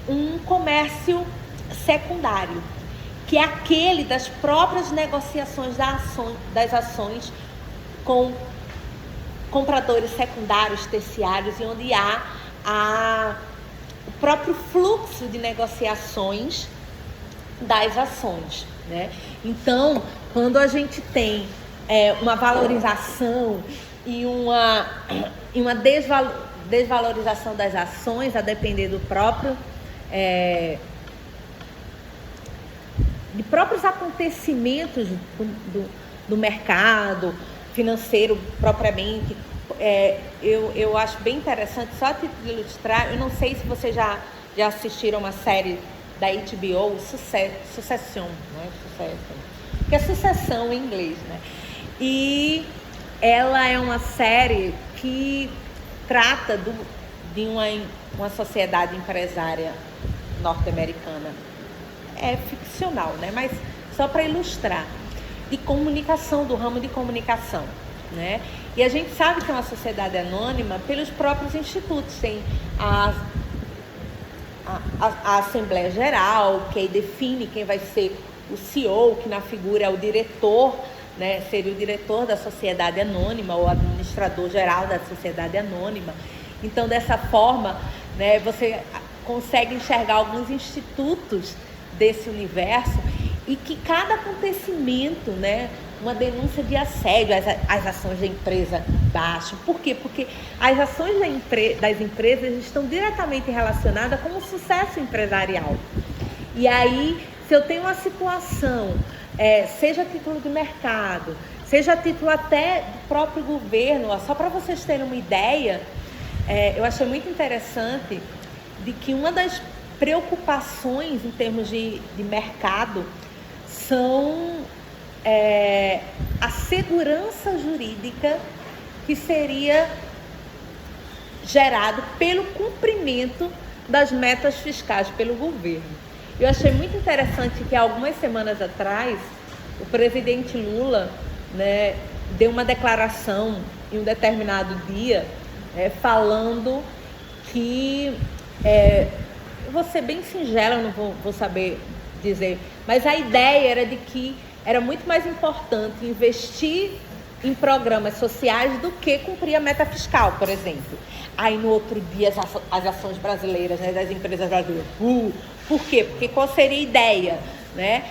um comércio secundário, que é aquele das próprias negociações das ações com compradores secundários, terciários, e onde há o próprio fluxo de negociações das ações, né? Então, quando a gente tem uma valorização e uma desvalorização das ações, a depender de próprios acontecimentos do mercado financeiro propriamente, eu acho bem interessante, só a título de ilustrar. Eu não sei se vocês já assistiram uma série da HBO, Succession, né? Que é sucessão em inglês, né? E ela é uma série que trata de uma sociedade empresária norte-americana. É ficcional, né? Mas só para ilustrar, de comunicação, do ramo de comunicação, né? E a gente sabe que é uma sociedade anônima pelos próprios institutos. Tem a Assembleia Geral, que aí define quem vai ser o CEO, que na figura é o diretor, né? Seria o diretor da sociedade anônima ou administrador geral da sociedade anônima. Então, dessa forma, né, você consegue enxergar alguns institutos desse universo, e que cada acontecimento, né, uma denúncia de assédio às ações da empresa baixam. Por quê? Porque as ações das empresas estão diretamente relacionadas com o sucesso empresarial. E aí, se eu tenho uma situação, seja a título de mercado, seja a título até do próprio governo, só para vocês terem uma ideia, eu achei muito interessante de que uma das preocupações em termos de mercado são a segurança jurídica que seria gerado pelo cumprimento das metas fiscais pelo governo. Eu achei muito interessante que algumas semanas atrás o presidente Lula, né, deu uma declaração em um determinado dia, falando que eu vou ser bem singela, eu não vou saber dizer, mas a ideia era de que era muito mais importante investir em programas sociais do que cumprir a meta fiscal, por exemplo. Aí no outro dia as ações brasileiras, né, das empresas brasileiras. Por quê? Porque qual seria a ideia? Né?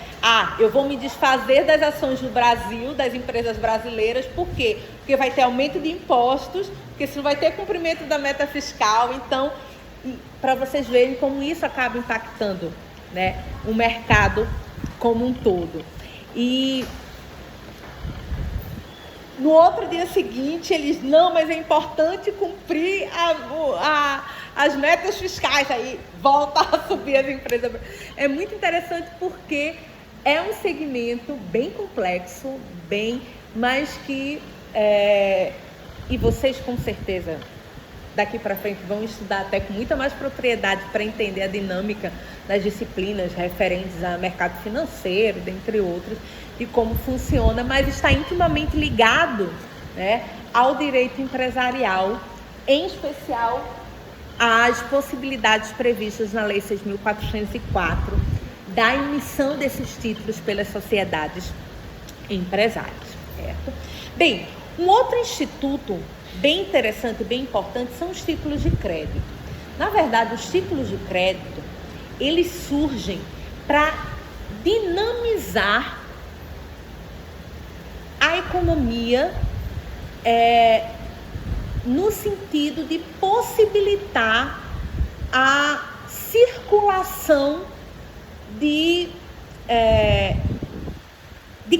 Eu vou me desfazer das ações do Brasil, das empresas brasileiras, por quê? Porque vai ter aumento de impostos, porque se não vai ter cumprimento da meta fiscal, então, para vocês verem como isso acaba impactando, né, o mercado como um todo. E no outro dia seguinte, eles, não, mas é importante cumprir as metas fiscais, aí volta a subir as empresas. É muito interessante porque é um segmento bem complexo, mas que, e vocês com certeza daqui para frente vão estudar até com muita mais propriedade para entender a dinâmica das disciplinas referentes a mercado financeiro, dentre outros, e como funciona, mas está intimamente ligado, né, ao direito empresarial, em especial às possibilidades previstas na Lei 6.404 da emissão desses títulos pelas sociedades empresárias, certo? Bem, um outro instituto bem interessante, bem importante, são os títulos de crédito. Na verdade, os títulos de crédito, eles surgem para dinamizar a economia no sentido de possibilitar a circulação de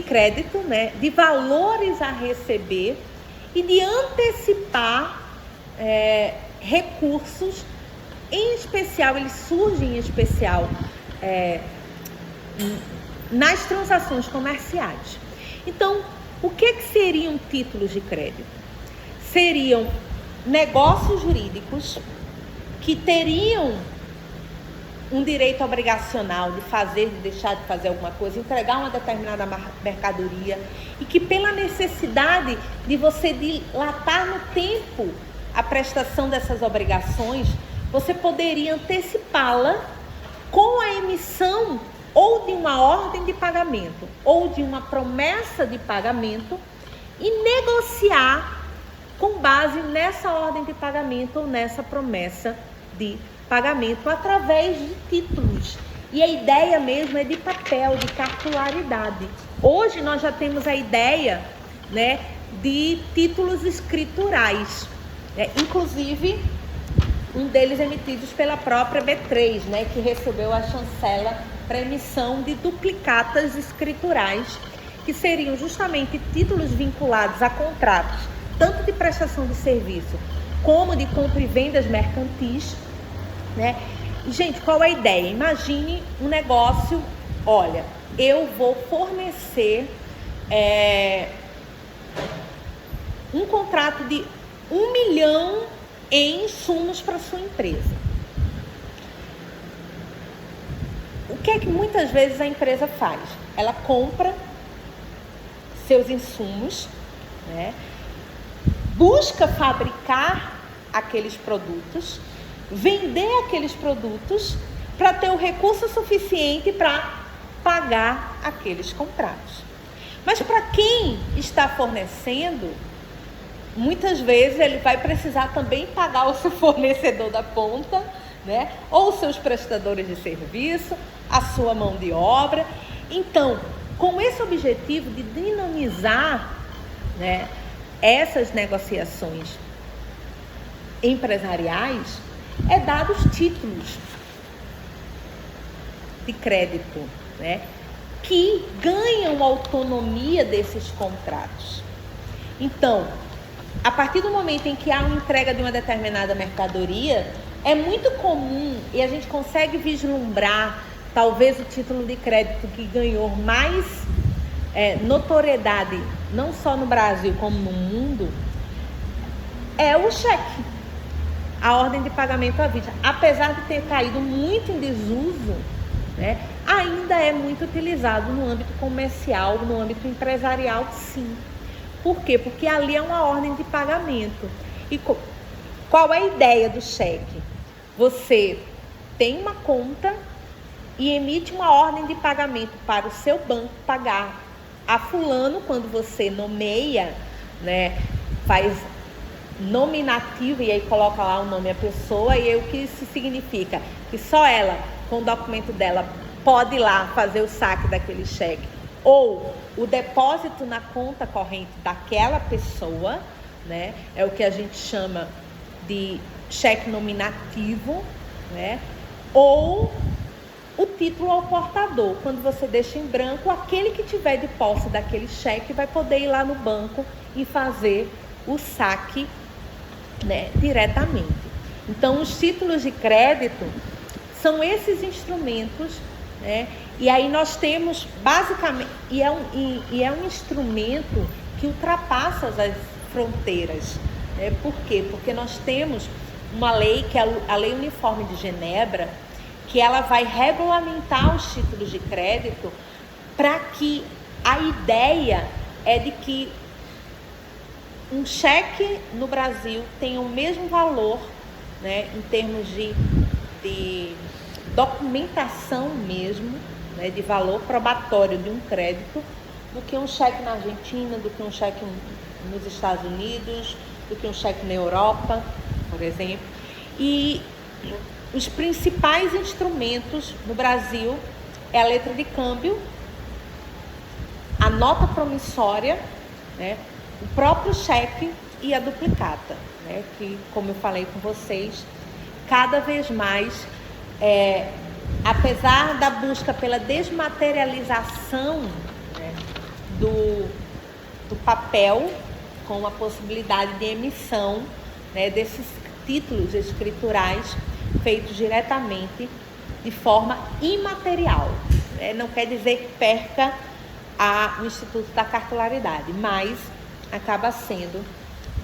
crédito, né, de valores a receber e de antecipar recursos, em especial, eles surgem em especial nas transações comerciais. Então, o que seriam títulos de crédito? Seriam negócios jurídicos que teriam um direito obrigacional de fazer, de deixar de fazer alguma coisa, entregar uma determinada mercadoria, e que pela necessidade de você dilatar no tempo a prestação dessas obrigações, você poderia antecipá-la com a emissão ou de uma ordem de pagamento ou de uma promessa de pagamento e negociar com base nessa ordem de pagamento ou nessa promessa de pagamento através de títulos. E a ideia mesmo é de papel, de cartularidade. Hoje nós já temos a ideia, né, de títulos escriturais, né? Inclusive um deles emitidos pela própria B3, né, que recebeu a chancela para emissão de duplicatas escriturais, que seriam justamente títulos vinculados a contratos, tanto de prestação de serviço como de compra e vendas mercantis, né? Gente, qual é a ideia? Imagine um negócio, olha, eu vou fornecer um contrato de 1 milhão em insumos para sua empresa. O que é que muitas vezes a empresa faz? Ela compra seus insumos, né? Busca fabricar aqueles produtos, vender aqueles produtos para ter o recurso suficiente para pagar aqueles contratos. Mas para quem está fornecendo, muitas vezes ele vai precisar também pagar o seu fornecedor da ponta, né? Ou os seus prestadores de serviço, a sua mão de obra. Então, com esse objetivo de dinamizar, né, essas negociações empresariais, é dado os títulos de crédito, né, que ganham autonomia desses contratos. Então, a partir do momento em que há uma entrega de uma determinada mercadoria, é muito comum, e a gente consegue vislumbrar, talvez o título de crédito que ganhou mais notoriedade, não só no Brasil como no mundo, é o cheque, a ordem de pagamento à vista. Apesar de ter caído muito em desuso, né, ainda é muito utilizado no âmbito comercial, no âmbito empresarial, sim. Por quê? Porque ali é uma ordem de pagamento. E Qual é a ideia do cheque? Você tem uma conta e emite uma ordem de pagamento para o seu banco pagar a fulano. Quando você nomeia, né, faz nominativo e aí coloca lá o nome da pessoa, e aí o que isso significa? Que só ela, com o documento dela, pode ir lá fazer o saque daquele cheque ou o depósito na conta corrente daquela pessoa, né? É o que a gente chama de cheque nominativo, né? Ou o título ao portador. Quando você deixa em branco, aquele que tiver de posse daquele cheque vai poder ir lá no banco e fazer o saque, né, diretamente. Então, os títulos de crédito são esses instrumentos, né? E aí nós temos basicamente, e é um instrumento que ultrapassa as fronteiras, né? Por quê? Porque nós temos uma lei, que é a Lei Uniforme de Genebra, que ela vai regulamentar os títulos de crédito, para que a ideia é de que um cheque no Brasil tenha o mesmo valor, né, em termos de documentação mesmo, né, de valor probatório de um crédito, do que um cheque na Argentina, do que um cheque nos Estados Unidos, do que um cheque na Europa, por exemplo. E os principais instrumentos no Brasil é a letra de câmbio, a nota promissória, né, o próprio cheque e a duplicata, né, que, como eu falei com vocês, cada vez mais, apesar da busca pela desmaterialização, né, do papel, com a possibilidade de emissão, né, desses títulos escriturais feitos diretamente de forma imaterial, né? Não quer dizer que perca o Instituto da Cartolaridade, mas acaba sendo,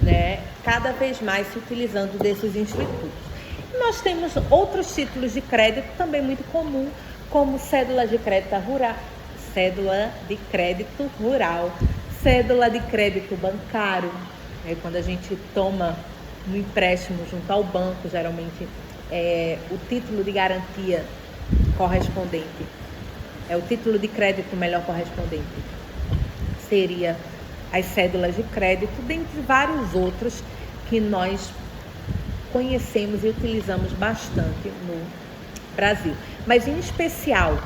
né, cada vez mais se utilizando desses institutos. E nós temos outros títulos de crédito também muito comum, como cédula de crédito rural, cédula de crédito rural, cédula de crédito bancário, né? Quando a gente toma um empréstimo junto ao banco, geralmente o título de garantia correspondente, o título de crédito melhor correspondente, seria as cédulas de crédito, dentre vários outros que nós conhecemos e utilizamos bastante no Brasil. Mas, em especial,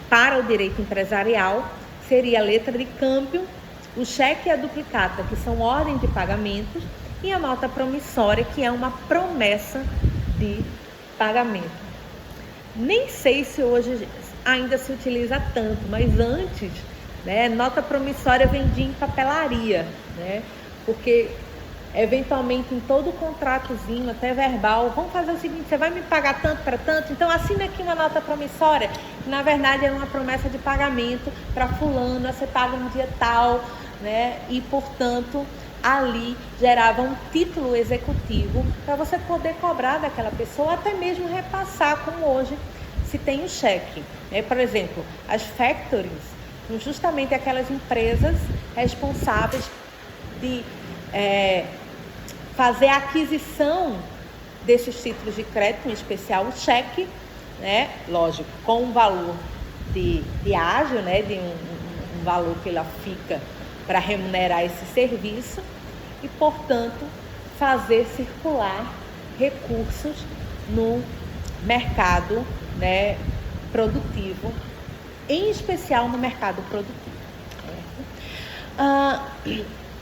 para o direito empresarial, seria a letra de câmbio, o cheque e a duplicata, que são ordens de pagamentos, e a nota promissória, que é uma promessa de pagamento. Nem sei se hoje ainda se utiliza tanto, mas antes, né, nota promissória vendia em papelaria, né? Porque eventualmente em todo contratozinho, até verbal, vamos fazer o seguinte: você vai me pagar tanto para tanto, então assina aqui uma nota promissória, que na verdade era uma promessa de pagamento para fulano, você paga no dia tal, né? E portanto ali gerava um título executivo para você poder cobrar daquela pessoa, até mesmo repassar, como hoje se tem o cheque, né? Por exemplo, as factories são justamente aquelas empresas responsáveis de fazer a aquisição desses títulos de crédito, em especial o cheque, né? Lógico, com um valor de ágio, né? De um valor que ela fica para remunerar esse serviço e, portanto, fazer circular recursos no mercado, né, produtivo, em especial no mercado produtivo.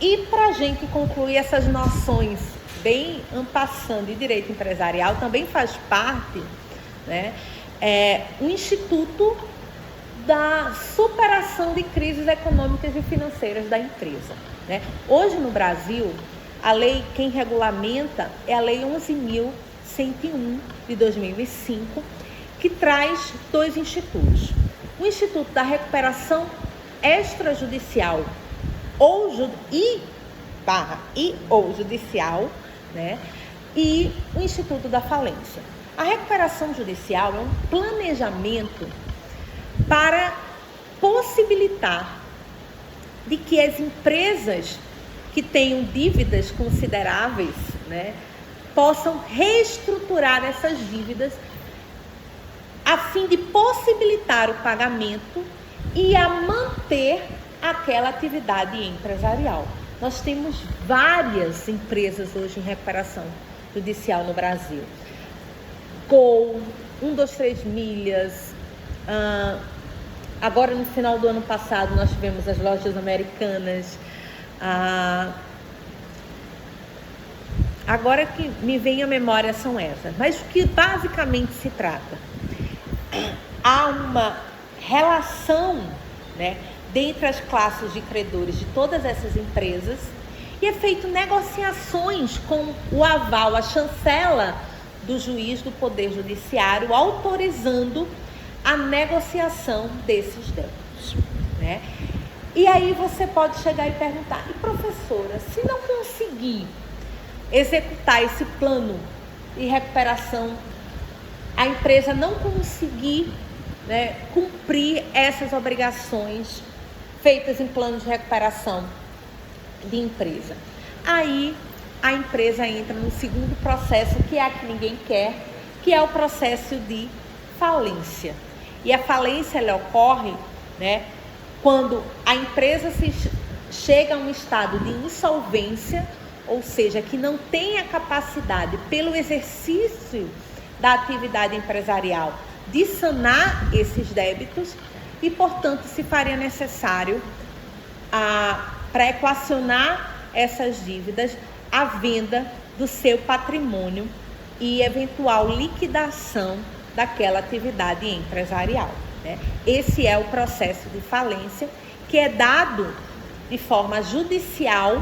E para a gente concluir essas noções bem ampassando de direito empresarial, também faz parte, né, o Instituto da superação de crises econômicas e financeiras da empresa, né? Hoje no Brasil, a lei, quem regulamenta é a Lei 11.101 de 2005, que traz dois institutos: o Instituto da Recuperação Extrajudicial ou judicial, né? E o Instituto da Falência. A recuperação judicial é um planejamento para possibilitar de que as empresas que tenham dívidas consideráveis, né, possam reestruturar essas dívidas a fim de possibilitar o pagamento e a manter aquela atividade empresarial. Nós temos várias empresas hoje em recuperação judicial no Brasil. Gol, 123 Milhas, agora no final do ano passado nós tivemos as lojas americanas, agora que me vem à memória são essas, mas o que basicamente se trata? Há uma relação, né, dentre as classes de credores de todas essas empresas e é feito negociações com o aval, a chancela do juiz do Poder Judiciário, autorizando a negociação desses débitos, né? E aí você pode chegar e perguntar, e professora, se não conseguir executar esse plano de recuperação, a empresa não conseguir, né, cumprir essas obrigações feitas em plano de recuperação de empresa, aí a empresa entra no segundo processo, que é a que ninguém quer, que é o processo de falência. E a falência ela ocorre, né, quando a empresa chega a um estado de insolvência, ou seja, que não tem a capacidade, pelo exercício da atividade empresarial, de sanar esses débitos e, portanto, se faria necessário, para equacionar essas dívidas, a venda do seu patrimônio e eventual liquidação daquela atividade empresarial, né? Esse é o processo de falência, que é dado de forma judicial,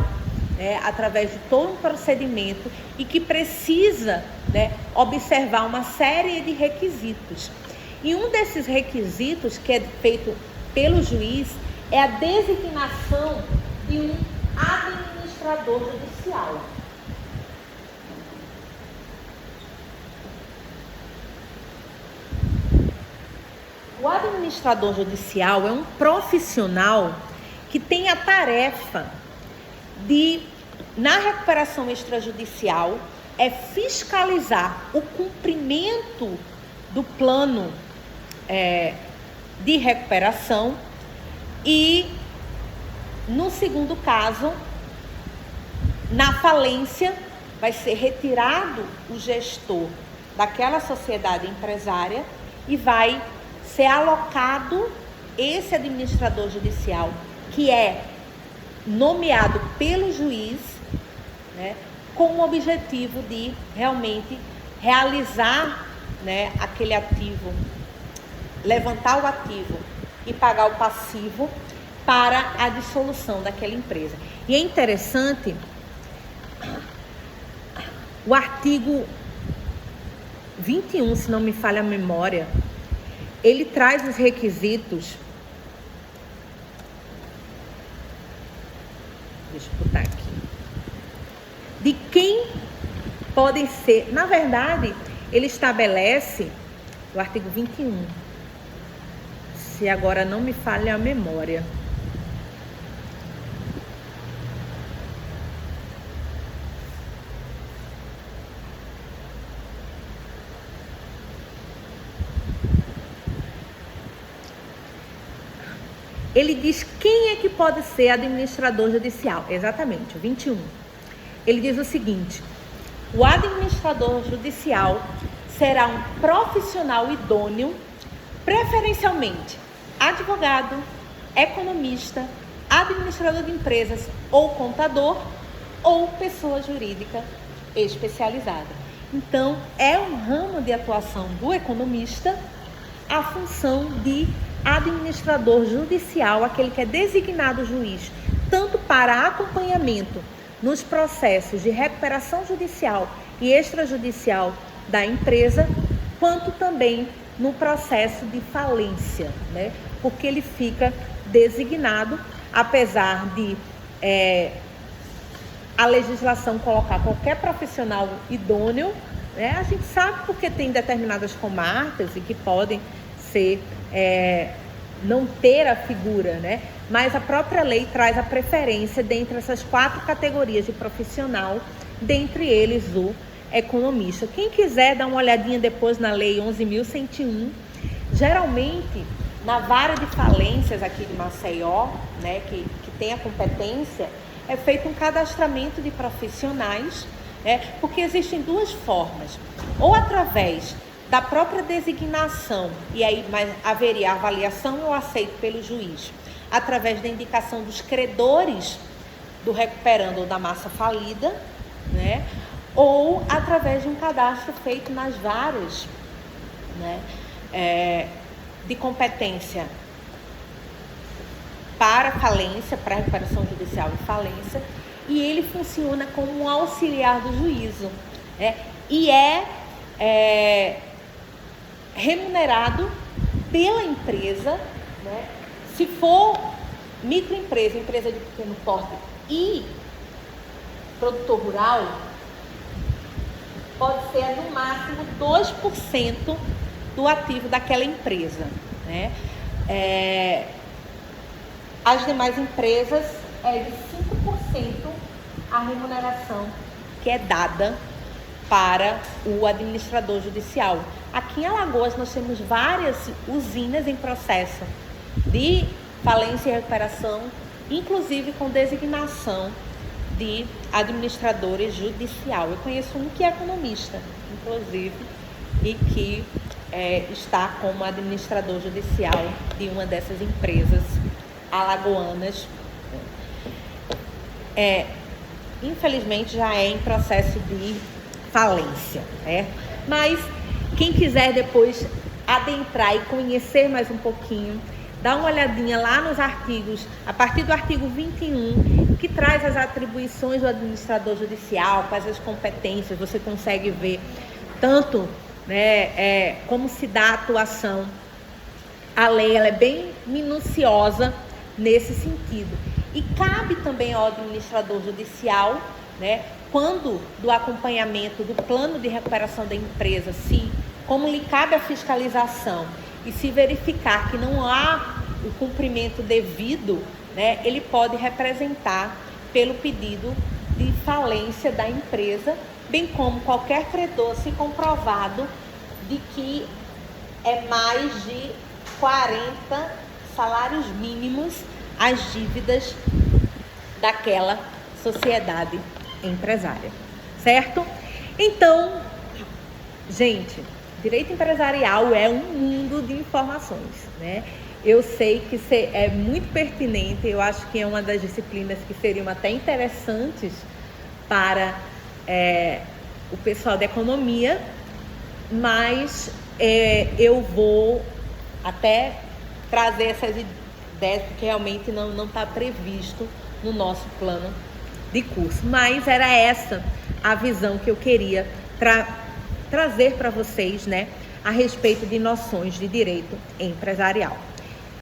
né, através de todo um procedimento e que precisa, né, observar uma série de requisitos. E um desses requisitos que é feito pelo juiz é a designação de um administrador judicial. O administrador judicial é um profissional que tem a tarefa de, na recuperação extrajudicial, fiscalizar o cumprimento do plano de recuperação e, no segundo caso, na falência, vai ser retirado o gestor daquela sociedade empresária e vai ser alocado esse administrador judicial, que é nomeado pelo juiz, né, com o objetivo de realmente realizar, né, aquele ativo, levantar o ativo e pagar o passivo para a dissolução daquela empresa. E é interessante, o artigo 21, se não me falha a memória, ele traz os requisitos. Deixa eu botar aqui. De quem podem ser. Na verdade, ele estabelece o artigo 21. Se agora não me falha a memória. Ele diz quem é que pode ser administrador judicial. Exatamente, o 21. Ele diz o seguinte: o administrador judicial será um profissional idôneo, preferencialmente advogado, economista, administrador de empresas ou contador ou pessoa jurídica especializada. Então, é um ramo de atuação do economista a função de administrador judicial, aquele que é designado juiz, tanto para acompanhamento nos processos de recuperação judicial e extrajudicial da empresa, quanto também no processo de falência, né? Porque ele fica designado, apesar de a legislação colocar qualquer profissional idôneo, né? A gente sabe porque tem determinadas comarcas e que podem ser não ter a figura, né? Mas a própria lei traz a preferência dentre essas 4 categorias de profissional, dentre eles o economista. Quem quiser dar uma olhadinha depois na Lei 11.101, geralmente na vara de falências aqui de Maceió, né, que tem a competência, é feito um cadastramento de profissionais, né, porque existem duas formas, ou através da própria designação, e aí mas haveria avaliação ou aceito pelo juiz, através da indicação dos credores do recuperando ou da massa falida, né, ou através de um cadastro feito nas varas, né, de competência para falência, para recuperação judicial e falência, e ele funciona como um auxiliar do juízo, né, e é remunerado pela empresa, né? Se for microempresa, empresa de pequeno porte e produtor rural, pode ser no máximo 2% do ativo daquela empresa, né? As demais empresas é de 5% a remuneração que é dada para o administrador judicial. Aqui em Alagoas nós temos várias usinas em processo de falência e recuperação, inclusive com designação de administradores judicial. Eu conheço um que é economista, inclusive, e que está como administrador judicial de uma dessas empresas alagoanas. Infelizmente já é em processo de falência, né? Mas quem quiser depois adentrar e conhecer mais um pouquinho, dá uma olhadinha lá nos artigos, a partir do artigo 21, que traz as atribuições do administrador judicial, quais as competências, você consegue ver tanto, né, como se dá a atuação. A lei ela é bem minuciosa nesse sentido. E cabe também ao administrador judicial, né, quando do acompanhamento do plano de recuperação da empresa, como lhe cabe a fiscalização e se verificar que não há o cumprimento devido, né, ele pode representar pelo pedido de falência da empresa, bem como qualquer credor, se comprovado de que é mais de 40 salários mínimos as dívidas daquela sociedade empresária, certo? Então, gente, direito empresarial é um mundo de informações, né? Eu sei que é muito pertinente, eu acho que é uma das disciplinas que seriam até interessantes para o pessoal da economia, mas eu vou até trazer essas ideias, porque realmente não está previsto no nosso plano de curso. Mas era essa a visão que eu queria trazer para vocês, né, a respeito de noções de direito empresarial.